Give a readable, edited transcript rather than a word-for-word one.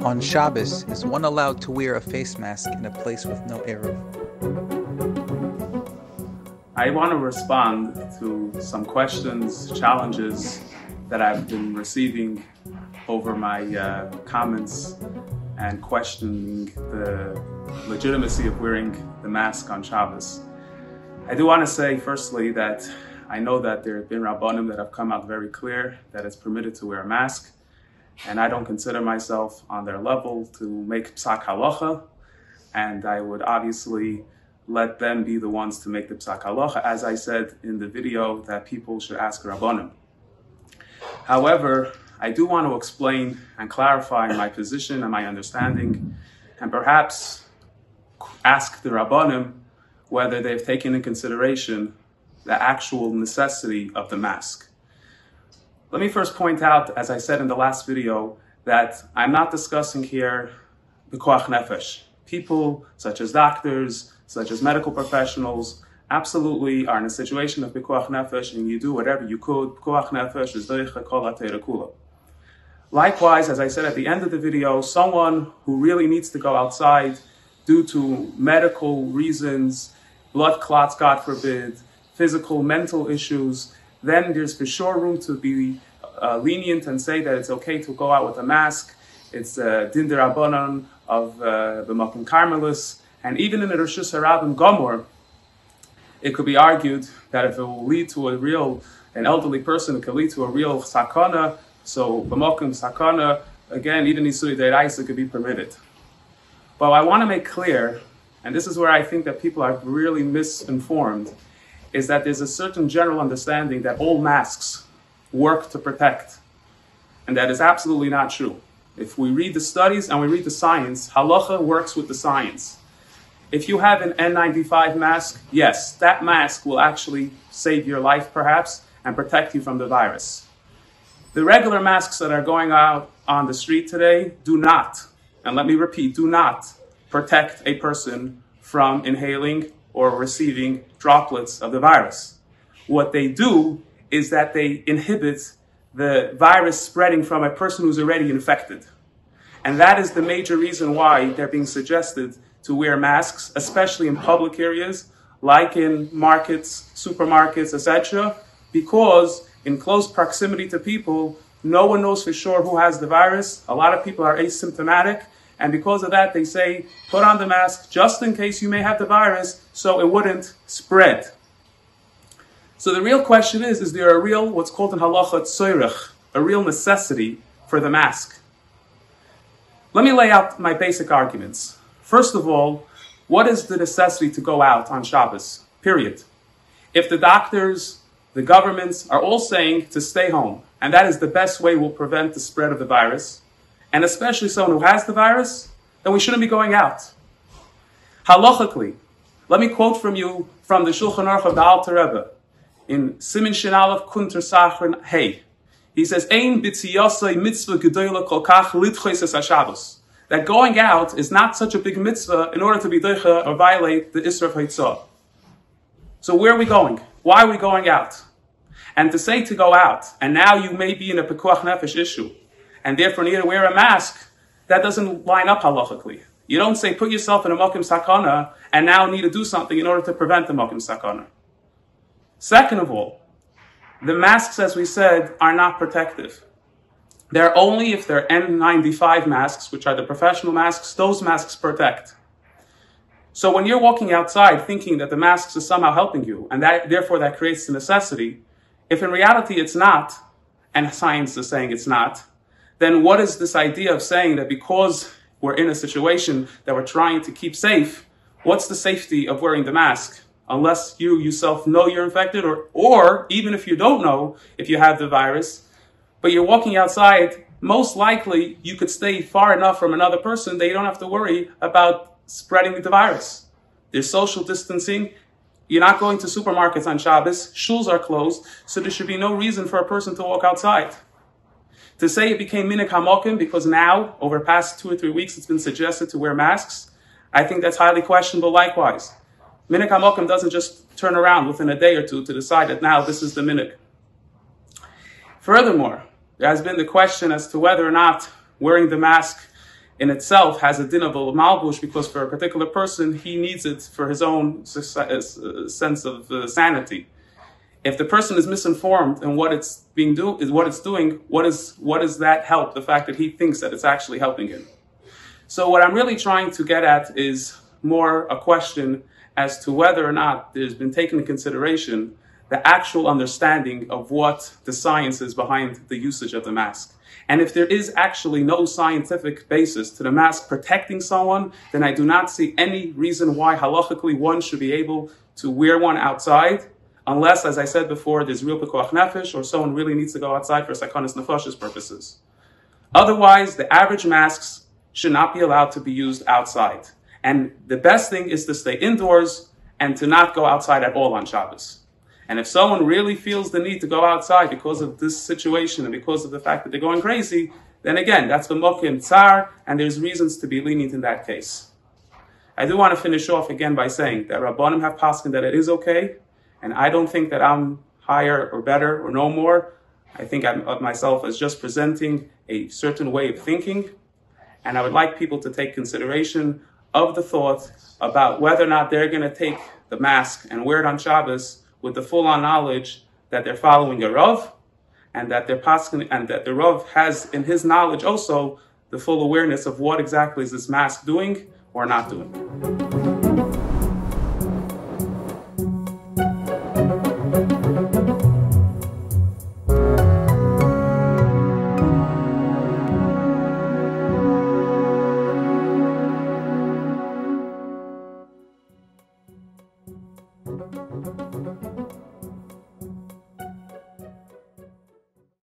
On Shabbos, is one allowed to wear a face mask in a place with no Eruv? I want to respond to some questions, challenges that I've been receiving over my comments and questioning the legitimacy of wearing the mask on Shabbos. I do want to say, firstly, that I know that there have been Rabbanim that have come out very clear that it's permitted to wear a mask, and I don't consider myself on their level to make psak halacha, and I would obviously let them be the ones to make the psak halacha, as I said in the video that people should ask Rabbanim. However, I do want to explain and clarify my position and my understanding, and perhaps ask the Rabbanim whether they've taken into consideration the actual necessity of the mask. Let me first point out, as I said in the last video, that I'm not discussing here the koach nefesh. People such as doctors, such as medical professionals, absolutely are in a situation of koach nefesh, and you do whatever you could. Koach nefesh is doicha kol ha'teira kula. Likewise, as I said at the end of the video, someone who really needs to go outside due to medical reasons, blood clots, God forbid, physical, mental issues, then there's for sure room to be lenient and say that it's okay to go out with a mask. It's din d'Rabbanan of the Makom Carmelis, and even in the Rosh Hashanah Gomor, it could be argued that if it will lead to an elderly person, it could lead to a real sakana. So b'makom sakana, again, even Isuri Deiraisa could be permitted. But I want to make clear, and this is where I think that people are really misinformed, is that there's a certain general understanding that all masks work to protect. And that is absolutely not true. If we read the studies and we read the science, halacha works with the science. If you have an N95 mask, yes, that mask will actually save your life perhaps and protect you from the virus. The regular masks that are going out on the street today do not, and let me repeat, do not protect a person from inhaling or receiving droplets of the virus. What they do is that they inhibit the virus spreading from a person who's already infected. And that is the major reason why they're being suggested to wear masks, especially in public areas, like in markets, supermarkets, etc., because in close proximity to people, no one knows for sure who has the virus. A lot of people are asymptomatic, and because of that, they say, put on the mask just in case you may have the virus, so it wouldn't spread. So the real question is there a real, what's called in halacha tzorech, a real necessity for the mask? Let me lay out my basic arguments. First of all, what is the necessity to go out on Shabbos? Period. If the doctors, the governments are all saying to stay home, and that is the best way will prevent the spread of the virus, and especially someone who has the virus, then we shouldn't be going out. Halachically, let me quote from you from the Shulchan Aruch of the Alter Rebbe in Simin Shin Aleph Kunter Sachrin Hey. He says, "Ein b'tziyasei mitzvah gedola kol kach litchos es haShabbos." That going out is not such a big mitzvah in order to be doicha or violate the Isra of Haitzah. So where are we going? Why are we going out? And to say to go out, and now you may be in a pekuach nefesh issue, and therefore need to wear a mask, that doesn't line up halachically. You don't say put yourself in a makom sakana and now need to do something in order to prevent the makom sakana. Second of all, the masks, as we said, are not protective. They're only if they're N95 masks, which are the professional masks, those masks protect. So when you're walking outside thinking that the masks are somehow helping you, and therefore that creates the necessity, if in reality it's not, and science is saying it's not, then what is this idea of saying that because we're in a situation that we're trying to keep safe, what's the safety of wearing the mask? Unless you yourself know you're infected, or even if you don't know if you have the virus, but you're walking outside, most likely you could stay far enough from another person that you don't have to worry about spreading the virus. There's social distancing. You're not going to supermarkets on Shabbos. Shuls are closed, so there should be no reason for a person to walk outside. To say it became minik hamokim because now, over the past 2 or 3 weeks, it's been suggested to wear masks, I think that's highly questionable likewise. Minik hamokim doesn't just turn around within a day or two to decide that now this is the minik. Furthermore, there has been the question as to whether or not wearing the mask in itself has a din of a malbush, because for a particular person, he needs it for his own sense of sanity. If the person is misinformed and what it's doing, what does that help? The fact that he thinks that it's actually helping him. So what I'm really trying to get at is more a question as to whether or not there's been taken into consideration the actual understanding of what the science is behind the usage of the mask. And if there is actually no scientific basis to the mask protecting someone, then I do not see any reason why halachically one should be able to wear one outside, unless, as I said before, there's real pekuach nefesh, or someone really needs to go outside for sakanas nefashos purposes. Otherwise, the average masks should not be allowed to be used outside. And the best thing is to stay indoors and to not go outside at all on Shabbos. And if someone really feels the need to go outside because of this situation and because of the fact that they're going crazy, then again, that's b'mokim tsar, and there's reasons to be lenient in that case. I do want to finish off again by saying that Rabbanim have paskin that it is okay, and I don't think that I'm higher or better or no more. I think of myself as just presenting a certain way of thinking, and I would like people to take consideration of the thought about whether or not they're going to take the mask and wear it on Shabbos with the full-on knowledge that they're following Eruv, and that they're paskin, and that the Eruv has in his knowledge also the full awareness of what exactly is this mask doing or not doing.